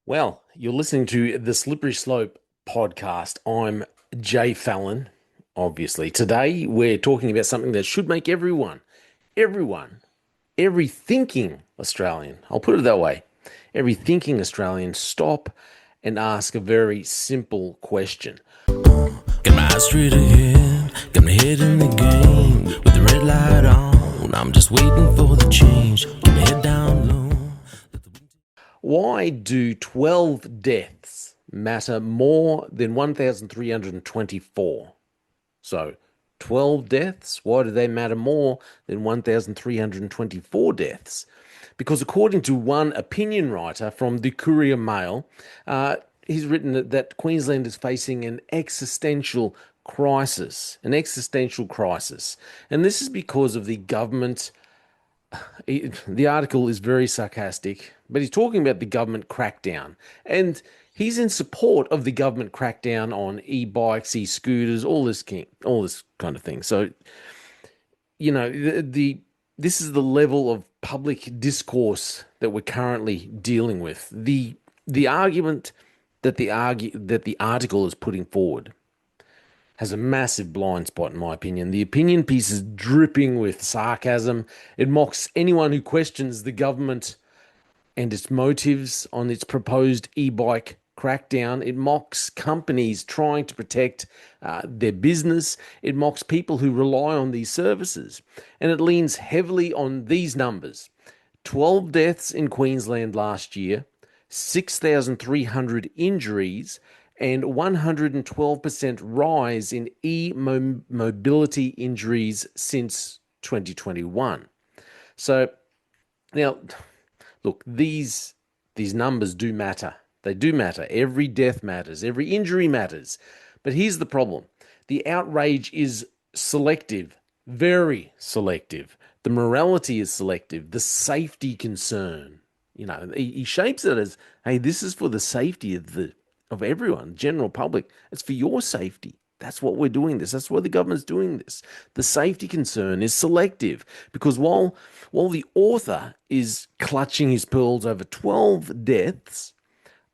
Well, you're listening to the Slippery Slope podcast. I'm Jay Fallon, obviously. Today, we're talking about something that should make everyone, every thinking Australian, I'll put it that way, every thinking Australian stop and ask a very simple question. Got my eyes straight ahead, got my head in the game. With the red light on, I'm just waiting for the change. Get my head down low. Why do 12 deaths matter more than 1,324? So, 12 deaths, why do they matter more than 1,324 deaths? Because according to one opinion writer from the Courier Mail, he's written that Queensland is facing an existential crisis, And this is because of the government. The article is very sarcastic, but he's talking about the government crackdown. And he's in support of the government crackdown on e-bikes, e-scooters, all this kind of thing. So, this is the level of public discourse that we're currently dealing with. The argument that the article is putting forward has a massive blind spot, in my opinion. The opinion piece is dripping with sarcasm. It mocks anyone who questions the government and its motives on its proposed e-bike crackdown. It mocks companies trying to protect their business. It mocks people who rely on these services. And it leans heavily on these numbers. 12 deaths in Queensland last year, 6,300 injuries, and 112% rise in e-mobility injuries since 2021. So now, look, these numbers do matter. They do matter. Every death matters. Every injury matters. But here's the problem. The outrage is selective, very selective. The morality is selective. The safety concern, he shapes it as, hey, this is for the safety of everyone, general public. It's for your safety. That's what we're doing this. That's why the government's doing this. The safety concern is selective because while the author is clutching his pearls over 12 deaths,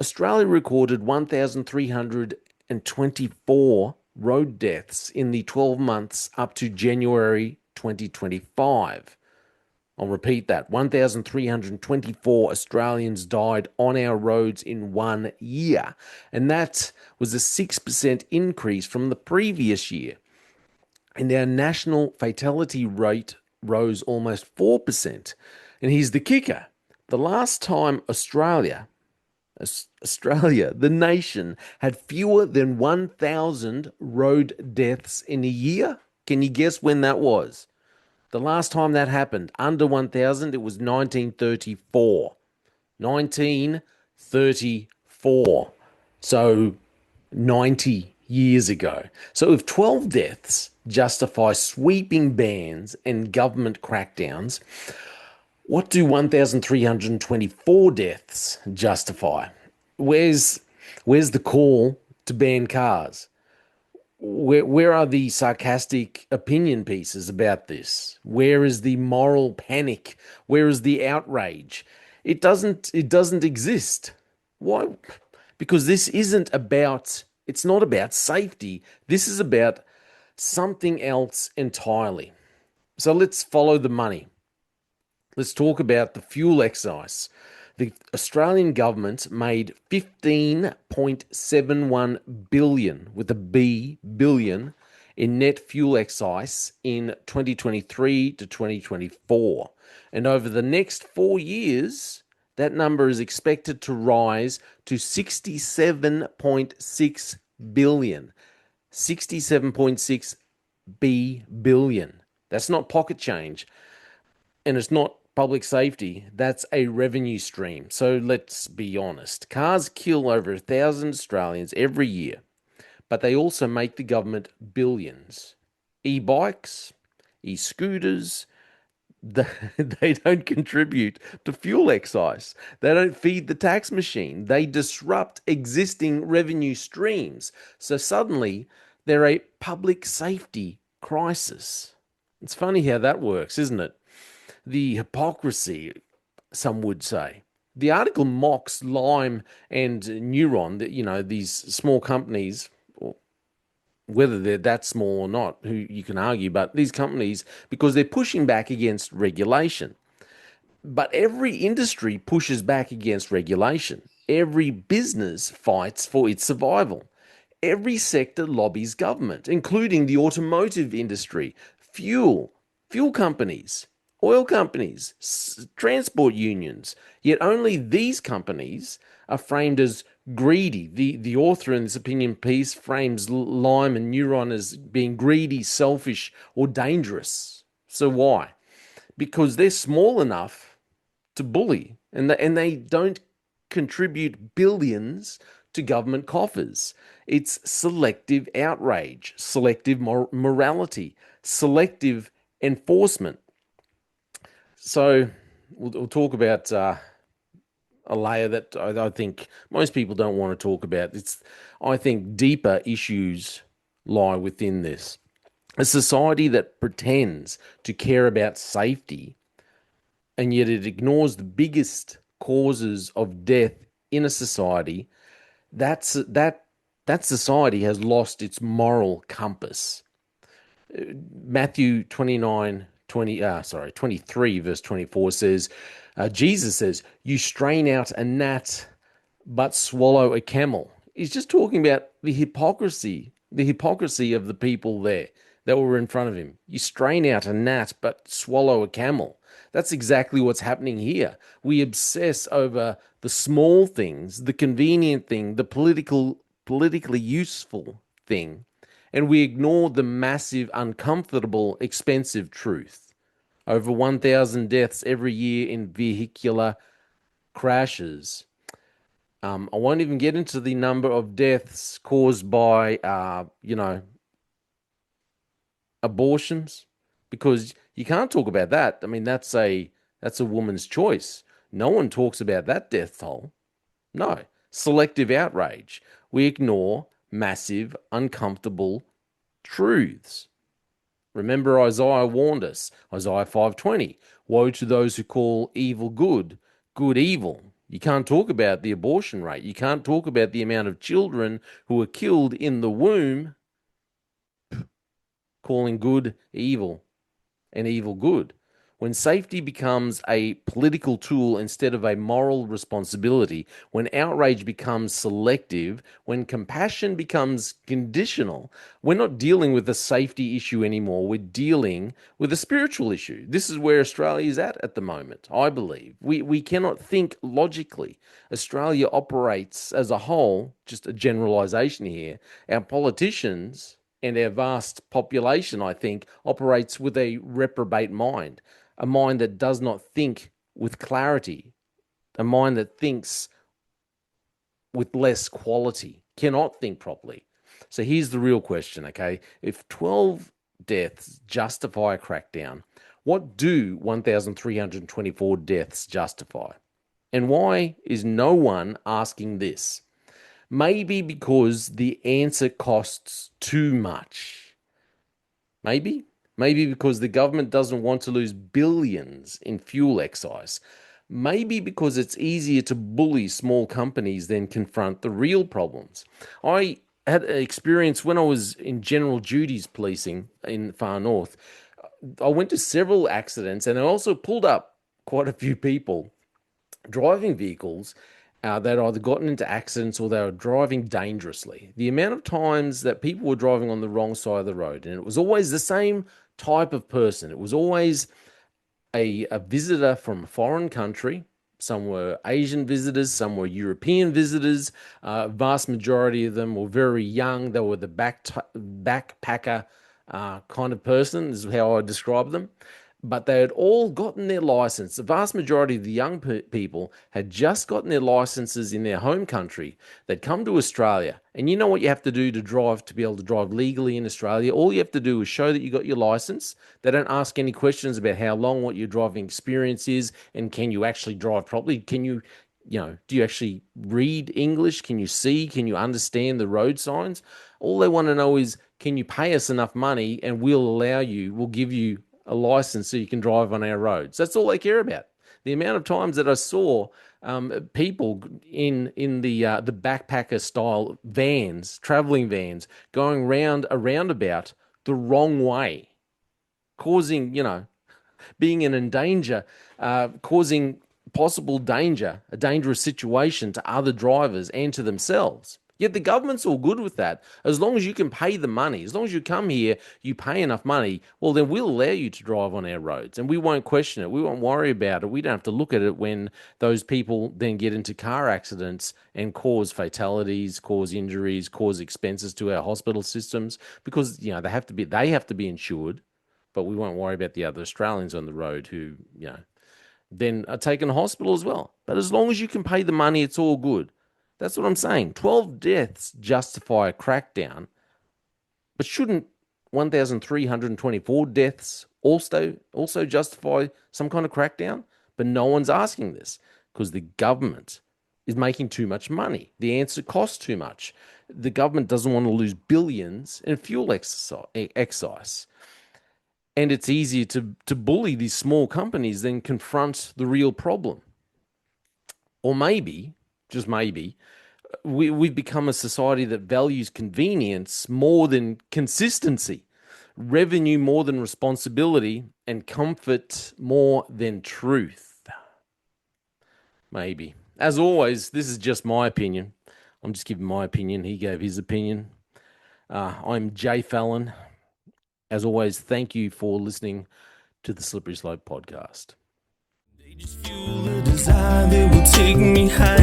Australia recorded 1,324 road deaths in the 12 months up to January 2025. I'll repeat that. 1,324 Australians died on our roads in 1 year. And that was a 6% increase from the previous year. And our national fatality rate rose almost 4%. And here's the kicker. The last time Australia, the nation, had fewer than 1,000 road deaths in a year, can you guess when that was? The last time that happened, under 1,000, it was 1934. 1934. So 90 years ago. So if 12 deaths justify sweeping bans and government crackdowns, what do 1,324 deaths justify? Where's the call to ban cars? Where are the sarcastic opinion pieces about this? Where is the moral panic? Where is the outrage? It doesn't exist. Why? Because it's not about safety. This is about something else entirely. So let's follow the money. Let's talk about the fuel excise. The Australian government made 15.71 billion, with a B, billion, in net fuel excise in 2023 to 2024. And over the next 4 years, that number is expected to rise to 67.6 billion. 67.6 billion. That's not pocket change. And it's not public safety, that's a revenue stream. So let's be honest. Cars kill over 1,000 Australians every year, but they also make the government billions. E-bikes, e-scooters, they don't contribute to fuel excise. They don't feed the tax machine. They disrupt existing revenue streams. So suddenly, they're a public safety crisis. It's funny how that works, isn't it? The hypocrisy, some would say. The article mocks Lime and Neuron, that these small companies, or whether they're that small or not, who you can argue, but these companies, because they're pushing back against regulation. But every industry pushes back against regulation. Every business fights for its survival. Every sector lobbies government, including the automotive industry, fuel, fuel companies, oil companies, transport unions. Yet only these companies are framed as greedy. The author in this opinion piece frames Lime and Neuron as being greedy, selfish, or dangerous. So why? Because they're small enough to bully, and they don't contribute billions to government coffers. It's selective outrage, selective morality, selective enforcement. So we'll talk about a layer that I think most people don't want to talk about. I think deeper issues lie within this. A society that pretends to care about safety, and yet it ignores the biggest causes of death in a society. That society has lost its moral compass. Matthew 23 verse 24 says, Jesus says, you strain out a gnat but swallow a camel. He's just talking about the hypocrisy of the people there that were in front of him. You strain out a gnat but swallow a camel. That's exactly what's happening here. We obsess over the small things, the convenient thing, the politically useful thing, and we ignore the massive, uncomfortable, expensive truth. Over 1,000 deaths every year in vehicular crashes. I won't even get into the number of deaths caused by, abortions, because you can't talk about that. I mean, that's a woman's choice. No one talks about that death toll. No. Selective outrage. We ignore massive, uncomfortable truths. Remember, Isaiah warned us, Isaiah 5:20, woe to those who call evil good, good evil. You can't talk about the abortion rate. You can't talk about the amount of children who are killed in the womb, calling good evil and evil good. When safety becomes a political tool instead of a moral responsibility, when outrage becomes selective, when compassion becomes conditional, we're not dealing with a safety issue anymore. We're dealing with a spiritual issue. This is where Australia is at the moment, I believe. We cannot think logically. Australia operates as a whole, just a generalization here. Our politicians and our vast population, I think, operates with a reprobate mind, a mind that does not think with clarity, a mind that thinks with less quality, cannot think properly. So here's the real question, okay? If 12 deaths justify a crackdown, what do 1,324 deaths justify? And why is no one asking this? Maybe because the answer costs too much. Maybe. Maybe because the government doesn't want to lose billions in fuel excise. Maybe because it's easier to bully small companies than confront the real problems. I had an experience when I was in general duties policing in far north. I went to several accidents, and I also pulled up quite a few people driving vehicles that either gotten into accidents or they were driving dangerously. The amount of times that people were driving on the wrong side of the road, and it was always the same type of person. It was always a visitor from a foreign country. Some were Asian visitors, some were European visitors. Vast majority of them were very young. They were the backpacker kind of person, is how I describe them. But they had all gotten their license. The vast majority of the young people had just gotten their licenses in their home country. They'd come to Australia. And you know what you have to do to be able to drive legally in Australia? All you have to do is show that you got your license. They don't ask any questions about how long, what your driving experience is, and can you actually drive properly? Do you actually read English? Can you see? Can you understand the road signs? All they want to know is, can you pay us enough money and we'll give you a license so you can drive on our roads. That's all they care about. The amount of times that I saw People in the backpacker style vans, traveling vans, going round a roundabout the wrong way, causing, being in danger, causing possible danger, a dangerous situation to other drivers and to themselves. Yet the government's all good with that. As long as you can pay the money, as long as you come here, you pay enough money, well, then we'll allow you to drive on our roads and we won't question it. We won't worry about it. We don't have to look at it when those people then get into car accidents and cause fatalities, cause injuries, cause expenses to our hospital systems because, they have to be insured, but we won't worry about the other Australians on the road who, then are taken to hospital as well. But as long as you can pay the money, it's all good. That's what I'm saying. 12 deaths justify a crackdown, but shouldn't 1,324 deaths also justify some kind of crackdown? But no one's asking this because the government is making too much money. The answer costs too much. The government doesn't want to lose billions in fuel excise. And it's easier to bully these small companies than confront the real problem. Or maybe, just maybe, we've become a society that values convenience more than consistency, revenue more than responsibility, and comfort more than truth. Maybe. As always, this is just my opinion. I'm just giving my opinion. He gave his opinion. I'm Jay Fallon. As always, thank you for listening to the Slippery Slope podcast. They just fuel a desire that will take me high.